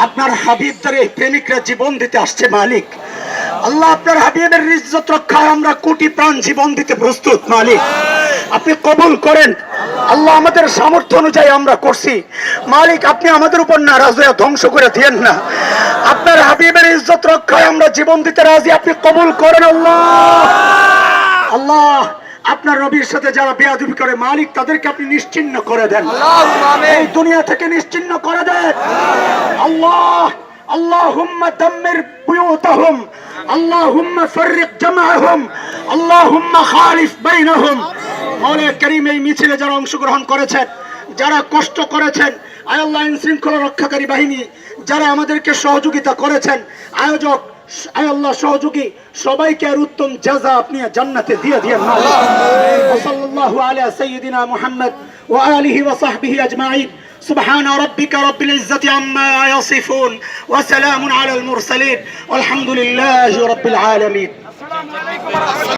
আপনার হাবিবদের এই প্রেমিকরা জীবন দিতে আসছে মালিক। আল্লাহ আপনার হাবিবের ইজ্জত রক্ষায় আমরা কোটি প্রাণ জীবন দিতে প্রস্তুত মালিক, আপনি কবুল করেন। আল্লাহ আমাদের সামর্থ্য অনুযায়ী আমরা করছি মালিক, আপনি আমাদের উপর নারাজ হয়ে ধ্বংস করে দিয়েন না। আপনার হাবিবের ইজ্জত রক্ষায় আমরা জীবন দিতে রাজি, আপনি কবুল করেন। আল্লাহ আল্লাহ আপনার নবীর সাথে যারা বেয়াদবি করে মালিক, তাদেরকে আপনি নিশ্চিহ্ন করে দেন, এই দুনিয়া থেকে নিশ্চিহ্ন করে দেন। আল্লাহ اللهم دمر بيوتهم اللهم فرق جمعهم اللهم خالف بينهم। মওলা করিম এই মিছিলে যারা অংশগ্রহণ করেছেন, যারা কষ্ট করেছেন, আয় আল্লাহ আইন শৃঙ্খলা রক্ষাকারী বাহিনী যারা আমাদেরকে সহযোগিতা করেছেন, আয়োজক, আয় আল্লাহ সহযোগী, সবাইকে আর উত্তম জাযা আপনি জান্নাতে দিয়ে দিয়েন। সাল্লাল্লাহু আলা সাইয়্যিদিনা মুহাম্মদ ওয়া আলিহি ওয়া সাহবিহি আজমাইন। سبحان ربك رب العزة عما يصفون وسلام على المرسلين والحمد لله رب العالمين।